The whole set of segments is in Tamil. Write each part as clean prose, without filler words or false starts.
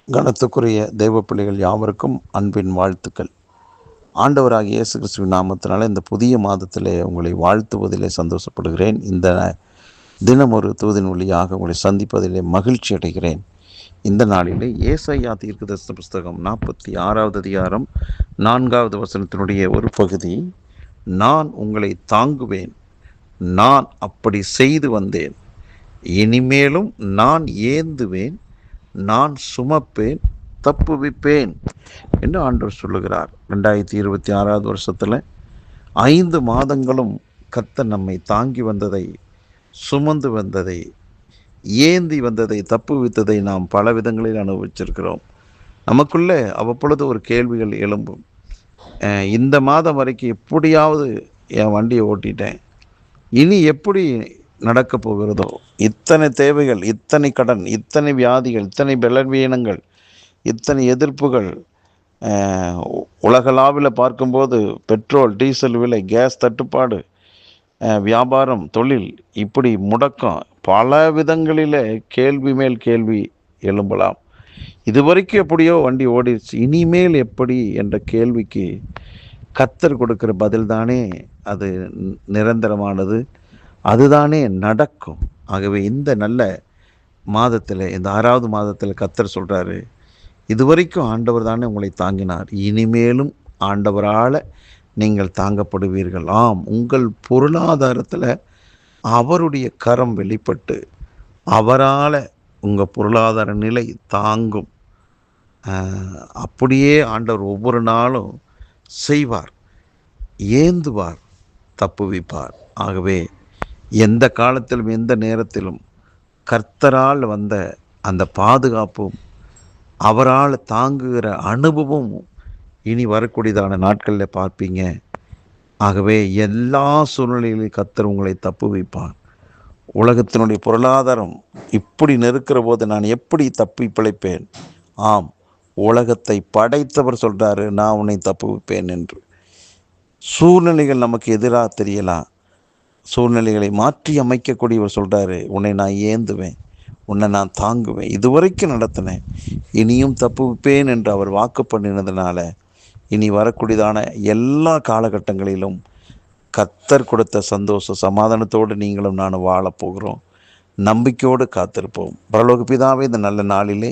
கனத்துக்குரிய தெய்வ பிள்ளைகள் யாவருக்கும் அன்பின் வாழ்த்துக்கள். ஆண்டவராகிய இயேசு கிறிஸ்துவின் நாமத்தினால இந்த புதிய மாதத்திலே உங்களை வாழ்த்துவதிலே சந்தோஷப்படுகிறேன். இந்த தினம் ஒரு தூதின் வழியாக உங்களை சந்திப்பதிலே மகிழ்ச்சி அடைகிறேன். இந்த நாளிலே ஏசாயா தீர்க்கதரிசன புஸ்தகம் 46வது அதிகாரம் 4வது வசனத்தினுடைய ஒரு பகுதி, நான் உங்களை தாங்குவேன், நான் அப்படி செய்து வந்தேன், இனிமேலும் நான் ஏந்துவேன், நான் சுமப்பேன், தப்புவிப்பேன் என்று ஆண்டவர் சொல்லுகிறார். 2026வது வருஷத்தில் 5 மாதங்களும் கர்த்தர் நம்மை தாங்கி வந்ததை, சுமந்து வந்ததை, ஏந்தி வந்ததை, தப்புவித்ததை நாம் பல விதங்களில் அனுபவிச்சிருக்கிறோம். நமக்குள்ளே அவ்வப்பொழுது ஒரு கேள்விகள் எழும்பும். இந்த மாதம் வரைக்கும் எப்படியாவது என் வண்டியை ஓட்டிட்டேன், இனி எப்படி நடக்கப் போகிறதோ, இத்தனை தேவைகள், இத்தனை கடன், இத்தனை வியாதிகள், இத்தனை பலவீனங்கள், இத்தனை எதிர்ப்புகள், உலகளாவில் பார்க்கும்போது பெட்ரோல் டீசல் விலை, கேஸ் தட்டுப்பாடு, வியாபாரம், தொழில், இப்படி முடக்கம், பல விதங்களில் கேள்வி மேல் கேள்வி எழும்பலாம். இதுவரைக்கும் எப்படியோ வண்டி ஓடிடுச்சு, இனிமேல் எப்படி என்ற கேள்விக்கு கர்த்தர் கொடுக்கிற பதில் தானே அது நிரந்தரமானது, அதுதானே நடக்கும். ஆகவே இந்த நல்ல மாதத்தில், இந்த 6வது மாதத்தில் கர்த்தர் சொல்கிறாரு, இதுவரைக்கும் ஆண்டவர் தானே உங்களை தாங்கினார், இனிமேலும் ஆண்டவரால் நீங்கள் தாங்கப்படுவீர்கள். ஆம், உங்கள் பொருளாதாரத்தில் அவருடைய கரம் வெளிப்பட்டு அவரால் உங்கள் பொருளாதார நிலை தாங்கும். அப்படியே ஆண்டவர் ஒவ்வொரு நாளும் செய்வார், ஏந்துவார், தப்புவிப்பார். ஆகவே எந்த காலத்திலும் எந்த நேரத்திலும் கர்த்தரால் வந்த அந்த பாதுகாப்பும் அவரால் தாங்குகிற அனுபவமும் இனி வரக்கூடியதான நாட்களில் பார்ப்பீங்க. ஆகவே எல்லா சூழ்நிலையிலும் கர்த்தர் உங்களை தப்புவிப்பார். உலகத்தினுடைய பொருளாதாரம் இப்படி நெருக்கிற போது நான் எப்படி தப்பி பிழைப்பேன்? ஆம், உலகத்தை படைத்தவர் சொல்கிறாரு, நான் உன்னை தப்புவிப்பேன் என்று. சூழ்நிலைகள் நமக்கு எதிராக தெரியலாம், சூழ்நிலைகளை மாற்றி அமைக்கக்கூடியவர் சொல்கிறாரு, உன்னை நான் ஏந்துவேன், உன்னை நான் தாங்குவேன், இதுவரைக்கும் நடத்தினேன், இனியும் தப்புவிப்பேன் என்று அவர் வாக்கு பண்ணினதுனால இனி வரக்கூடியதான எல்லா காலகட்டங்களிலும் கர்த்தர் கொடுத்த சந்தோஷ சமாதானத்தோடு நீங்களும் நானும் வாழப்போகிறோம். நம்பிக்கையோடு காத்திருப்போம். பரலோக பிதாவே, இந்த நல்ல நாளிலே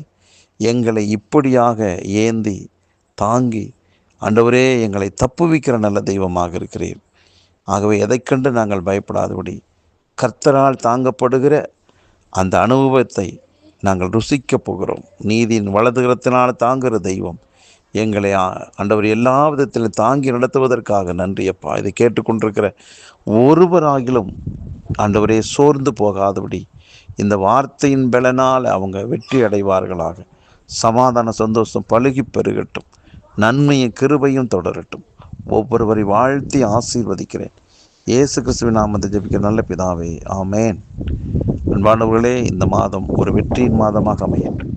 எங்களை இப்படியாக ஏந்தி தாங்கி ஆண்டவரே எங்களை தப்புவிக்கிற நல்ல தெய்வமாக இருக்கிறீர். ஆகவே எதை கண்டு நாங்கள் பயப்படாதபடி கர்த்தரால் தாங்கப்படுகிற அந்த அனுபவத்தை நாங்கள் ருசிக்கப் போகிறோம். நீதியின் வலதுகரத்தினால் தாங்குகிற தெய்வம் எங்களை ஆண்டவர் எல்லா விதத்திலும் தாங்கி நடத்துவதற்காக நன்றியப்பா. இதை கேட்டுக்கொண்டிருக்கிற ஒருவராகிலும் ஆண்டவரே சோர்ந்து போகாதபடி இந்த வார்த்தையின் பலனால் அவங்க வெற்றி அடைவார்களாக. சமாதான சந்தோஷம் பழுகி பெருகட்டும், நன்மையும் கிருபையும் தொடரட்டும். ஒவ்வொருவரை வாழ்த்தி ஆசீர்வதிக்கிறேன். இயேசு கிறிஸ்துவின் நாமத்தை ஜெபிக்கிற நல்ல பிதாவே, ஆமேன். அன்பானவர்களே, இந்த மாதம் ஒரு வெற்றியின் மாதமாக அமையட்டும்.